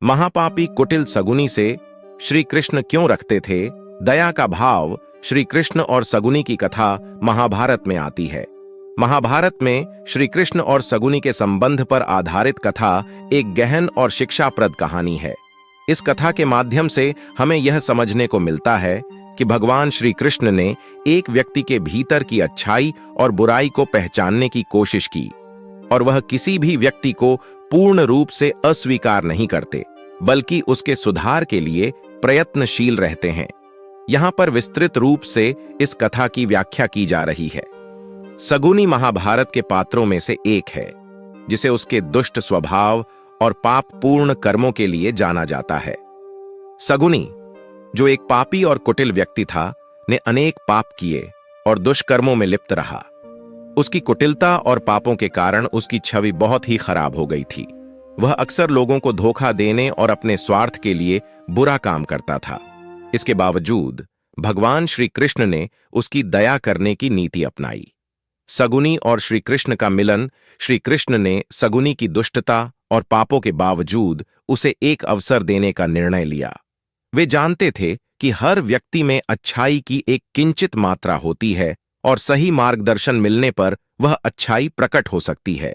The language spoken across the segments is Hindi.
महापापी कुटिल सगुनी से श्री कृष्ण क्यों रखते थे? दया का भाव। श्री कृष्ण और सगुनी की कथा महाभारत में आती है। महाभारत में श्री कृष्ण और सगुनी के संबंध पर आधारित कथा एक गहन और शिक्षाप्रद कहानी है। इस कथा के माध्यम से हमें यह समझने को मिलता है कि भगवान श्री कृष्ण ने एक व्यक्ति के भीतर की अच्छाई और बुराई को पहचानने की कोशिश की और वह किसी भी व्यक्ति को पूर्ण रूप से अस्वीकार नहीं करते, बल्कि उसके सुधार के लिए प्रयत्नशील रहते हैं। यहां पर विस्तृत रूप से इस कथा की व्याख्या की जा रही है। सगुनी महाभारत के पात्रों में से एक है, जिसे उसके दुष्ट स्वभाव और पापपूर्ण कर्मों के लिए जाना जाता है। सगुनी, जो एक पापी और कुटिल व्यक्ति था, ने अनेक पाप किए और दुष्कर्मों में लिप्त रहा। उसकी कुटिलता और पापों के कारण उसकी छवि बहुत ही खराब हो गई थी। वह अक्सर लोगों को धोखा देने और अपने स्वार्थ के लिए बुरा काम करता था। इसके बावजूद भगवान श्री कृष्ण ने उसकी दया करने की नीति अपनाई। सगुनी और श्री कृष्ण का मिलन। श्री कृष्ण ने सगुनी की दुष्टता और पापों के बावजूद उसे एक अवसर देने का निर्णय लिया। वे जानते थे कि हर व्यक्ति में अच्छाई की एक किंचित मात्रा होती है और सही मार्गदर्शन मिलने पर वह अच्छाई प्रकट हो सकती है।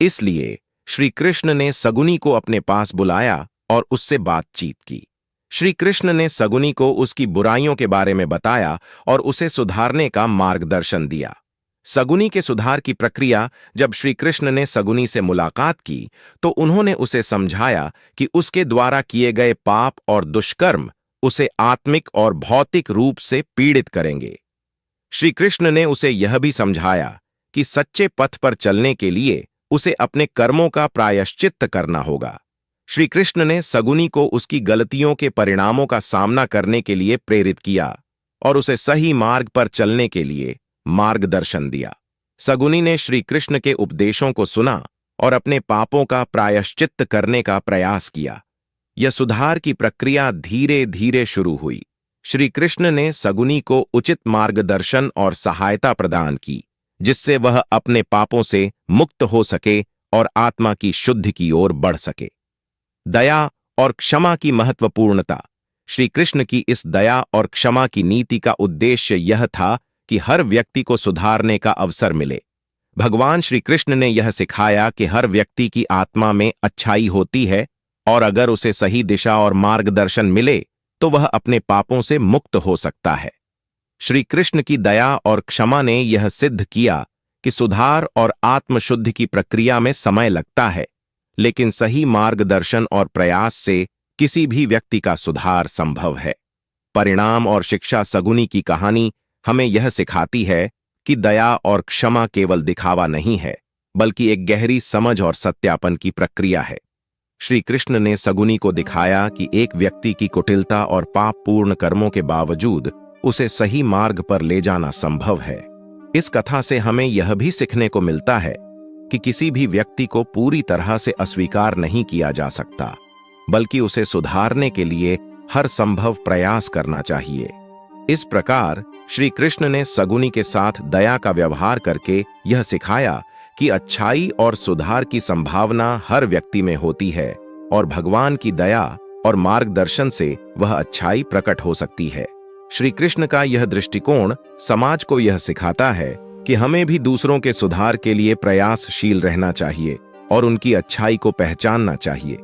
इसलिए श्री कृष्ण ने सगुनी को अपने पास बुलाया और उससे बातचीत की। श्री कृष्ण ने सगुनी को उसकी बुराइयों के बारे में बताया और उसे सुधारने का मार्गदर्शन दिया। सगुनी के सुधार की प्रक्रिया। जब श्री कृष्ण ने सगुनी से मुलाकात की तो उन्होंने उसे समझाया कि उसके द्वारा किए गए पाप और दुष्कर्म उसे आत्मिक और भौतिक रूप से पीड़ित करेंगे। श्री कृष्ण ने उसे यह भी समझाया कि सच्चे पथ पर चलने के लिए उसे अपने कर्मों का प्रायश्चित्त करना होगा। श्री कृष्ण ने सगुनी को उसकी गलतियों के परिणामों का सामना करने के लिए प्रेरित किया और उसे सही मार्ग पर चलने के लिए मार्गदर्शन दिया। सगुनी ने श्री कृष्ण के उपदेशों को सुना और अपने पापों का प्रायश्चित्त करने का प्रयास किया। यह सुधार की प्रक्रिया धीरे धीरे शुरू हुई। श्री कृष्ण ने सगुनी को उचित मार्गदर्शन और सहायता प्रदान की, जिससे वह अपने पापों से मुक्त हो सके और आत्मा की शुद्धि की ओर बढ़ सके। दया और क्षमा की महत्वपूर्णता। श्री कृष्ण की इस दया और क्षमा की नीति का उद्देश्य यह था कि हर व्यक्ति को सुधारने का अवसर मिले। भगवान श्री कृष्ण ने यह सिखाया कि हर व्यक्ति की आत्मा में अच्छाई होती है और अगर उसे सही दिशा और मार्गदर्शन मिले तो वह अपने पापों से मुक्त हो सकता है। श्री कृष्ण की दया और क्षमा ने यह सिद्ध किया कि सुधार और आत्मशुद्धि की प्रक्रिया में समय लगता है, लेकिन सही मार्गदर्शन और प्रयास से किसी भी व्यक्ति का सुधार संभव है। परिणाम और शिक्षा। सगुनी की कहानी हमें यह सिखाती है कि दया और क्षमा केवल दिखावा नहीं है, बल्कि एक गहरी समझ और सत्यापन की प्रक्रिया है। श्री कृष्ण ने सगुनी को दिखाया कि एक व्यक्ति की कुटिलता और पापपूर्ण कर्मों के बावजूद उसे सही मार्ग पर ले जाना संभव है। इस कथा से हमें यह भी सीखने को मिलता है कि किसी भी व्यक्ति को पूरी तरह से अस्वीकार नहीं किया जा सकता, बल्कि उसे सुधारने के लिए हर संभव प्रयास करना चाहिए। इस प्रकार श्री कृष्ण ने सगुनी के साथ दया का व्यवहार करके यह सिखाया कि अच्छाई और सुधार की संभावना हर व्यक्ति में होती है और भगवान की दया और मार्गदर्शन से वह अच्छाई प्रकट हो सकती है। श्री कृष्ण का यह दृष्टिकोण समाज को यह सिखाता है कि हमें भी दूसरों के सुधार के लिए प्रयासशील रहना चाहिए और उनकी अच्छाई को पहचानना चाहिए।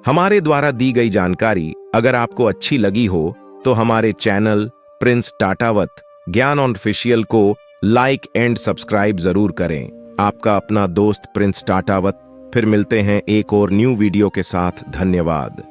हमारे द्वारा दी गई जानकारी अगर आपको अच्छी लगी हो तो हमारे चैनल प्रिंस टाटावत ज्ञान ऑफिशियल को लाइक एंड सब्सक्राइब जरूर करें। आपका अपना दोस्त प्रिंस टाटावत। फिर मिलते हैं एक और न्यू वीडियो के साथ। धन्यवाद।